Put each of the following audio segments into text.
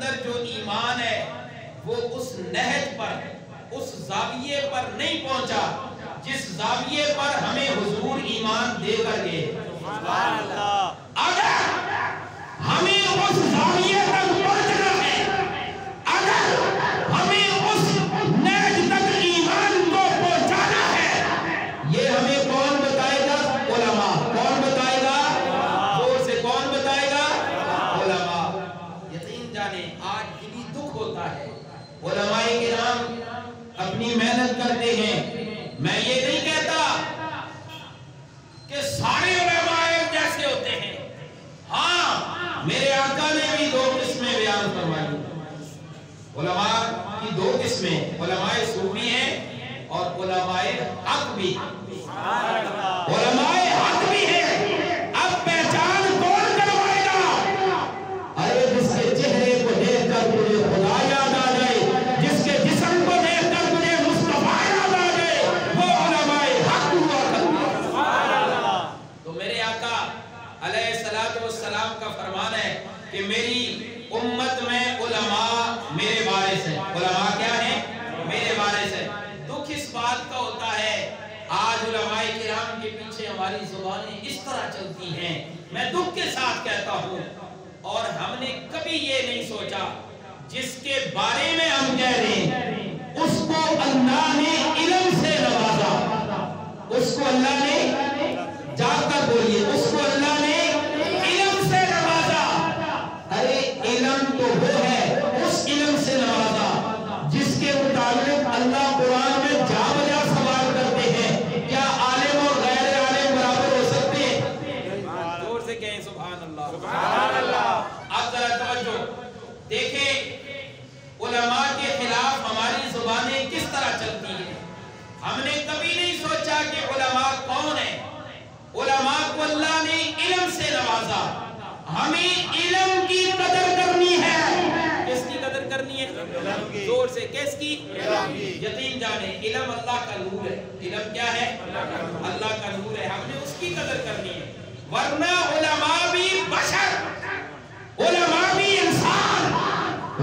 اندر جو ایمان ہے وہ اس نہج پر، اس زاویے پر نہیں پہنچا جس زاویے پر ہمیں حضور ایمان دے کر گئے۔ سبحان اللہ۔ اگر ہمیں اس زاویے تک پہنچنا ہے، اگر ہمیں اس نہج تک ایمان کو پہنچانا ہے، یہ ہمیں کون بتائے گا؟ علماء۔ کون بتائے گا؟ زور سے کون بتائے گا؟ علماء۔ یقین جانیں آج دلی دکھ ہوتا ہے، علماء کرام اپنی محنت کرتے ہیں۔ میں یہ نہیں کہتا کہ سارے علماء ایک جیسے ہوتے ہیں، ہاں میرے آقا نے بھی دو قسمیں بیان فرمائی۔ علماء کی دو قسمیں، علماء صوفی ہیں اور علماء حق بھی۔ علماء حق بھی ہیں، اب پہچان کون کروائے گا؟ ارے جس کے چہرے کو دیکھ کر تجھے خدا یاد آ جائے، جس کے جسم کو دیکھ کر تجھے مصطفیٰ یاد آ جائے، وہ علماء حق ہوا کرتے ہیں۔ تو میرے آقا علیہ السلام کا فرمان ہے کہ میری امت میں علماء میرے وارث ہیں۔ علماء کیا ہیں؟ میرے وارث ہیں۔ دکھ اس بات کا ہوتا ہے آج علماء کرام کے پیچھے ہماری زبانیں اس طرح چلتی ہیں، میں دکھ کے ساتھ کہتا ہوں، اور ہم نے کبھی یہ نہیں سوچا جس کے بارے میں ہم کہہ رہے ہیں اس کو اللہ نے علم سے نوازا، اس کو اللہ نے، جا کر بولیے، اس کو اللہ نے علم سے نوازا۔ ارے علم تو وہ ہے، اس علم سے نوازا جس کے متعلق اللہ قرآن میں جا بجا سوال کرتے ہیں، کیا عالم اور غیر عالم برابر ہو سکتے ہیں؟ زور سے کہیں سبحان اللہ۔ سبحان اللہ۔ اب ذرا توجہ دیکھیں علماء کے خلاف ہماری زبانیں کس طرح چلتی ہیں۔ ہم نے کبھی نہیں سوچا کہ علماء کون ہیں۔ علماء کو اللہ نے علم سے نوازا، ہمیں علم کی قدر کرنی ہے۔ کس کی قدر کرنی ہے؟ زور سے، کس کی؟ یقین جانیں علم اللہ کا نور ہے۔ علم کیا ہے؟ اللہ کا نور ہے، ہم نے اس کی قدر کرنی ہے، ورنہ علماء بھی بشر، علماء بھی انسان،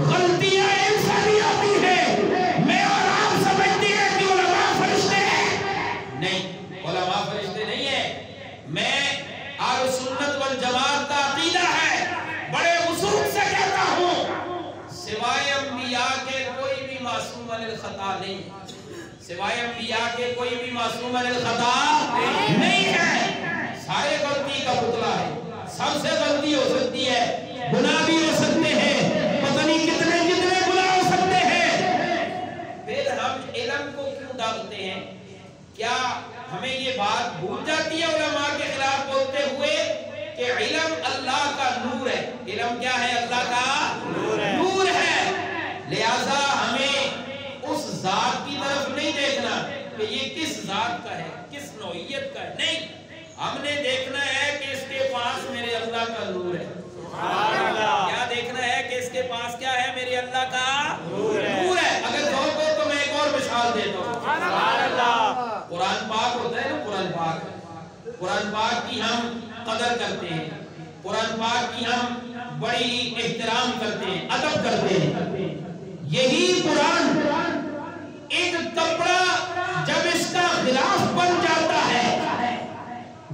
غلطیاں انسانیاتی ہیں۔ میں اور آپ سمجھتے ہیں کہ علماء فرشتے ہیں، نہیں، علماء فرشتے نہیں ہیں۔ میں اہل سنت والجماعت کا عقیدہ ہے، بڑے وثوق سے کہتا ہوں، سوائے انبیاء کے کوئی بھی معصوم عن الخطا نہیں، سوائے انبیاء کے کوئی بھی معصوم عن الخطا نہیں ہے۔ سارے غلطی کا پتلا ہے، سب سے غلطی ہو سکتی ہے، گناہ بھی ہو سکتے ہیں، پتہ نہیں کتنے کتنے گناہ ہو سکتے ہیں۔ پھر ہم علم کو کیوں ڈالتے ہیں؟ کیا ہمیں یہ بات بھول جاتی ہے علماء کے خلاف بولتے ہوئے کہ علم اللہ کا نور ہے؟ علم کیا ہے؟ اللہ کا نور ہے۔ لہذا ہمیں اس ذات کی طرف نہیں دیکھنا کہ یہ کس ذات کا ہے، کس نوعیت کا ہے، نہیں، ہم نے دیکھنا ہے کہ اس کے پاس میرے اللہ کا نور ہے۔ کیا دیکھنا ہے کہ اس کے پاس کیا ہے؟ میرے اللہ کا نور ہے۔ اگر ذوق ہو تو میں ایک اور مثال دیتا ہوں۔ قرآن پاک ہوتا ہے نا، قرآن پاک، قرآن پاک کی ہم قدر کرتے ہیں، قرآن پاک کی ہم بڑی احترام کرتے ہیں، ادب کرتے ہیں۔ یہی قرآن ایک کپڑا جب اس کا غلاف بن جاتا ہے،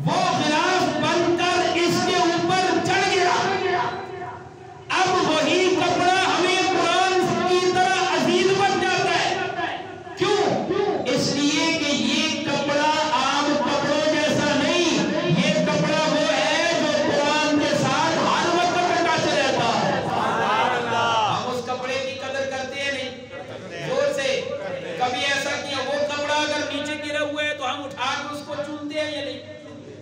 وہ غلاف بن کر اس کے اوپر چڑھ گیا، اب وہی کپڑا ہمیں قرآن کی طرح عزیز بن جاتا ہے۔ کیوں؟ اس لیے کہ یہ کپڑا عام کپڑوں جیسا نہیں، یہ کپڑا وہ ہے جو قرآن کے ساتھ ہر وقت ٹچ رہتا ہے۔ ہم اس کپڑے کی قدر کرتے ہیں نہیں؟ زور سے، کبھی ایسا کیا وہ کپڑا اگر نیچے گرا ہوا ہے تو ہم اٹھا کے اس کو چومتے ہیں یا نہیں؟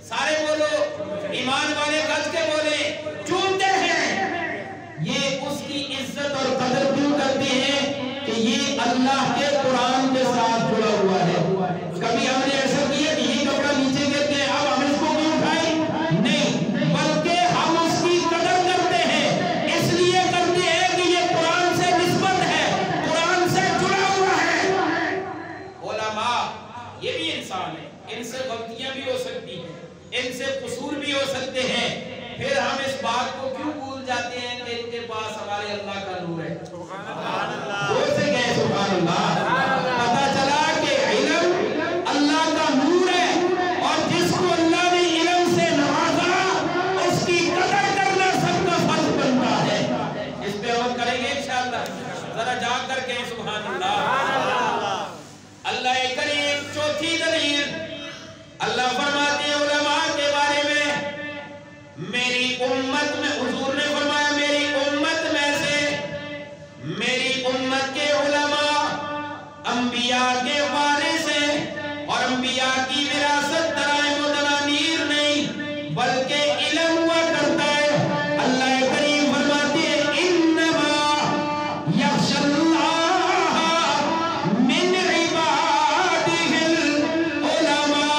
سارے بولو، ایمان والے گج کے بولے، چومتے ہیں۔ یہ اس کی عزت اور قدر کیوں کرتے ہیں کہ یہ اللہ کے قرآن کے ساتھ جڑا ہوا ہے۔ کبھی ہم نے ایسا کیا کہ یہ کپڑا نیچے گرتے ہیں اب ہم اس کو کیوں اٹھائیں؟ نہیں، بلکہ ہم اس کی قدر کرتے ہیں، اس لیے کرتے ہیں کہ یہ قرآن سے نسبت ہے، قرآن سے جڑا ہوا ہے۔ علماء یہ بھی انسان ہے، ان سے غلطیاں بھی ہو سکتی ہیں، ان سے قصور بھی ہو سکتے ہیں، پھر ہم اس بات کو کیوں بھول جاتے ہیں کہ کہ ان کے پاس ہمارے اللہ کا نور ہے. سبحان اللہ. زور سے کہیں سبحان اللہ. پتہ چلا کہ علم اللہ کا نور ہے اور جس کو اللہ نے علم سے نوازا اس کی قدر کرنا سب کا فرض بنتا ہے. اس پہ عمل کریں گے انشاءاللہ. ذرا جا کر کہیں سبحان اللہ. اللہ کریم چوتھی دلیل اللہ فرماتے ہیں علماء کے بارے میں میری امت میں حضور نے فرمایا میری امت میں سے میری امت کے علماء انبیاء کے وارث ہیں اور انبیاء کی وراثت درائم و دنانیر نہیں بلکہ علم ہوا کرتا ہے. اللہ کریم فرماتے ہیں انما یخشی اللہ من عبادہ العلماء.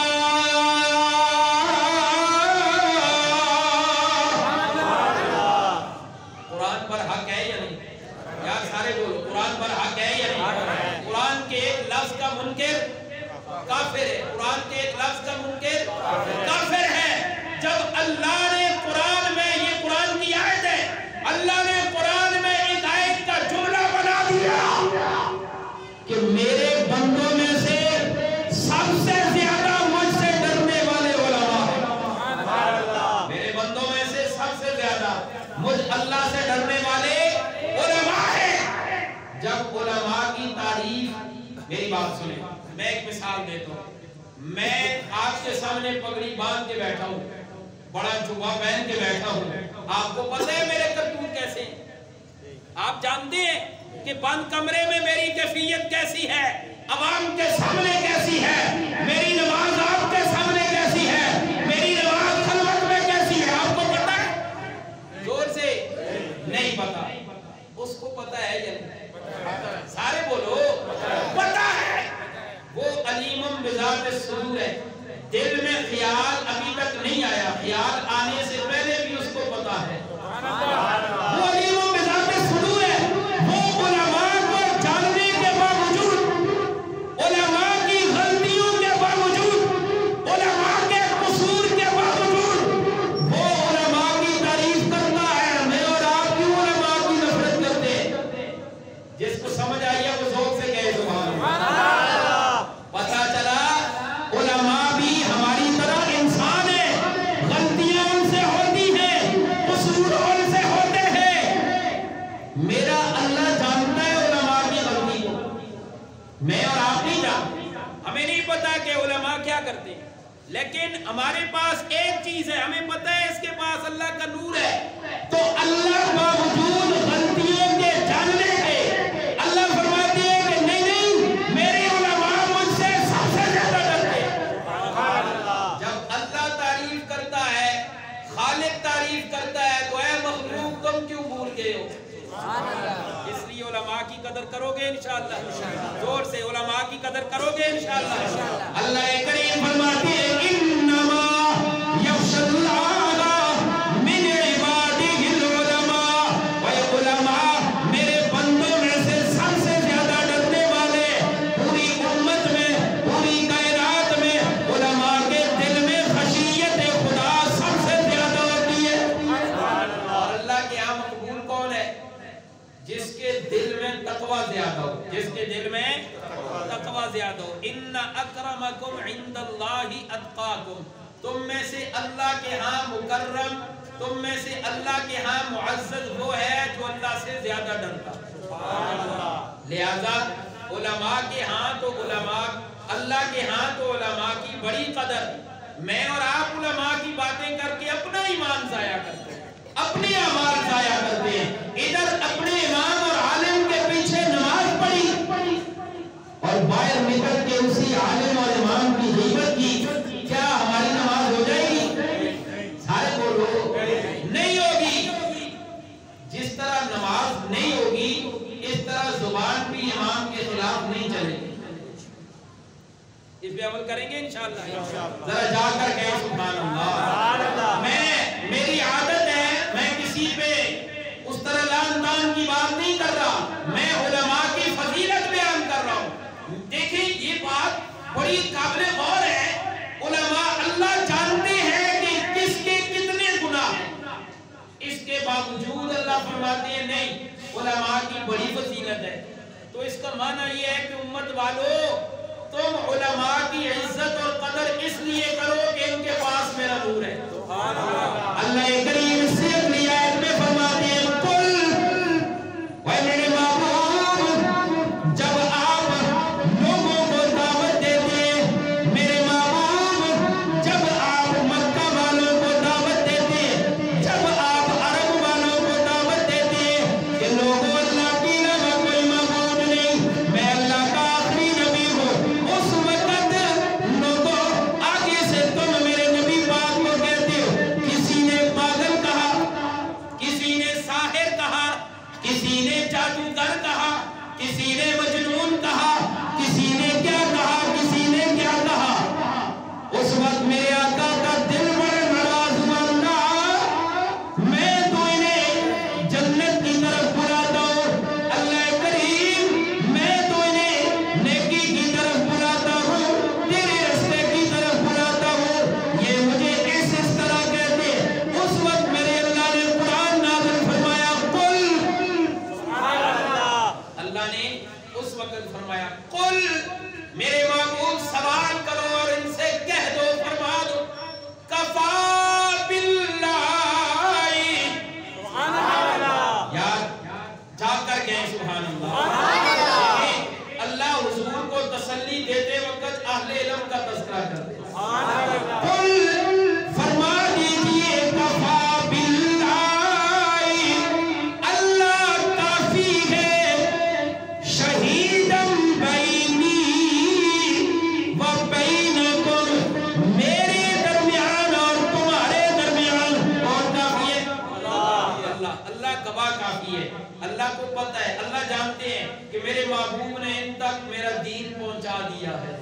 قرآن پر حق ہے یا نہیں؟ یار سارے بولو قرآن پر حق ہے یا نہیں؟ قرآن کے ایک لفظ کا منکر کافر ہے. قرآن کے ایک لفظ کا منکر کافر ہے. جب اللہ نے قرآن میں یہ قرآن کی آیت ہے اللہ نے قرآن میں ایک آیت کا جملہ بنا دیا کہ میرے بندوں میں سے سب سے زیادہ مجھ سے ڈرنے والے علماء ہیں. میرے بندوں میں سے سب سے زیادہ مجھ اللہ سے ڈرنے والے علماء ہیں. جب علماء کی تعریف میری بات سنیں میں ایک مثال دیتا ہوں. میں آپ کے سامنے پگڑی باندھ کے بیٹھا ہوں بڑا جبہ پہن کے بیٹھا ہوں. آپ کو پتہ ہے میرے کرتوت کیسے ہیں؟ آپ جانتے ہیں کہ بند کمرے میں میری کیفیت کیسی ہے عوام کے سامنے کیسی ہے میری نماز آپ کے سامنے کیسی ہے میری نماز خلوت میں کیسی ہے آپ کو پتہ ہے؟ زور سے نہیں پتہ. اس کو پتہ ہے یا نہیں؟ سارے بولو پتہ ہے. وہ علیم بذات الصدور ہے. دل میں خیال ابھی تک نہیں آیا خیال آنے سے پہلے بھی اس کو پتہ ہے. وہ علیم بذات الصدور ہے. وہ علماء کو جاننے کے باوجود علماء کی غلطیوں کے باوجود علماء کے قصور کے باوجود وہ علماء کی تعریف کرتا ہے. میں اور آپ کیوں علماء کی نفرت کرتے ہیں؟ جس کو سمجھ آئی ہے وہ ذوق سے کہے سبحان اللہ. پتہ چلا علماء بھی ہماری طرح انسان ہیں. غلطیاں ان سے ہوتی ہیں قصور ان سے ہوتے ہیں. میرا اللہ جانتا ہے علماء کی غلطی کو. میں اور آپ نہیں جانتے. ہمیں نہیں پتا کہ علماء کیا کرتے ہیں لیکن ہمارے پاس ایک چیز ہے ہمیں پتا ہے اس کے پاس اللہ کا نور ہے. تو اللہ باوجود غلطیوں کے جاننے کے اللہ فرماتے ہیں کہ نہیں نہیں میرے علماء مجھ سے سب سے زیادہ ڈرتے ہیں. جب اللہ تعریف کرتا ہے خالق تعریف کرتا ہے تو اے مخلوق تم کیوں بھول گئے ہو؟ اس لیے علماء کی قدر کرو گے انشاءاللہ. زور سے علماء کی قدر کرو گے انشاءاللہ. اللہ کریم فرماتے ہیں انما یخشی اللہ من عبادہ العلماء. و علماء میرے بندوں میں سے سب سے زیادہ ڈرنے والے پوری امت میں پوری کائنات میں علماء کے دل میں خشیت خدا سب سے زیادہ ہوتی ہے. اور اللہ کے ہاں مقبول کون ہے؟ جس کے دل میں تقوی زیادہ ہو. جس کے دل میں تقوی زیادہ ہو. ان اکرمکم عند اللہ اتقاکم. تم میں سے اللہ کے ہاں مکرم تم میں سے اللہ کے ہاں معزز وہ ہے جو اللہ سے زیادہ ڈرتا. لہذا علماء کے ہاں تو علماء اللہ کے ہاں تو علماء کی بڑی قدر. میں اور آپ علماء کی باتیں کر کے اپنا ایمان ضائع کرتے ہیں اپنے اعمال ضائع کرتے ہیں. ادھر اپنے امام اور عالم کے پیچھے نماز پڑھی اور باہر نکل کے اسی عالم اور امام کی غیبت کی. کیا ہماری نماز ہو جائے گی؟ سارے بولو نہیں ہوگی. جس طرح نماز نہیں ہوگی اس طرح زبان بھی امام کے خلاف نہیں چلے گی. اس پہ عمل کریں گے انشاءاللہ. ذرا جا کر کہیں سبحان اللہ. میری عادت ہے میں کسی پہ اس طرح لان تان کی بات نہیں کر رہا. میں علماء کی فضیلت بیان کر رہا ہوں. دیکھیں یہ بات بڑی قابل غور ہے. علماء اللہ جانتے ہیں کہ کس کے کتنے گناہ ہیں. اس کے باوجود اللہ فرماتے فرماتے ہیں نہیں، علماء کی بڑی فضیلت ہے. تو اس کا معنی یہ ہے کہ امت والو تم علماء کی عزت اور قدر اس لیے کرو کہ ان کے پاس میرا نور ہے. اللہ کریم سے اپنی آیت میں فرماتے ہیں قل اے میرے محبوب جب آپ لوگوں کو دعوت دیتے ہیں، میرے محبوب جب آپ مکہ والوں کو دعوت دیتے ہیں، جب آپ عرب والوں کو دعوت دیتے ہیں کہ لوگوں اللہ کی علاوہ کوئی معبود نہیں، میں اللہ کا آخری نبی ہوں، اس وقت لوگوں آگے سے تم میرے نبی پاک کو کہتے ہو. کسی نے پاگل کہا، کسی نے ساحر کہا، کسی نے جادوگر کہا، کسی نے مجنون کہا، کسی نے کیا کہا، کسی نے کیا کہا. اس وقت میرے آقا کا دل بڑے ناراض ہوا. اللہ میں تو انہیں جنت کی طرف بلاتا ہوں، اللہ کریم میں تو انہیں نیکی کی طرف بلاتا ہوں، تیرے راستے کی طرف بلاتا ہوں، یہ مجھے اس طرح کہتے. اس وقت میرے اللہ نے قرآن نازل فرمایا اللہ نے اس وقت فرمایا قل میرے محبوب سوال کرو اور ان سے کہہ دو، فرما دو کفا باللہ یار جا کر گئے سبحان اللہ. اللہ حضور کو تسلی دیتے وقت اہل علم کا تذکرہ کرتے قل فرما دیجئے کفا باللہ اللہ کافی ہے شہیدم بینی و بینکم میرے درمیان اور تمہارے درمیان اور کافی ہے اللہ گواہ کافی ہے. اللہ کو پتہ ہے، اللہ جانتے ہیں کہ میرے محبوب نے ان تک میرا دین پہنچا دیا ہے.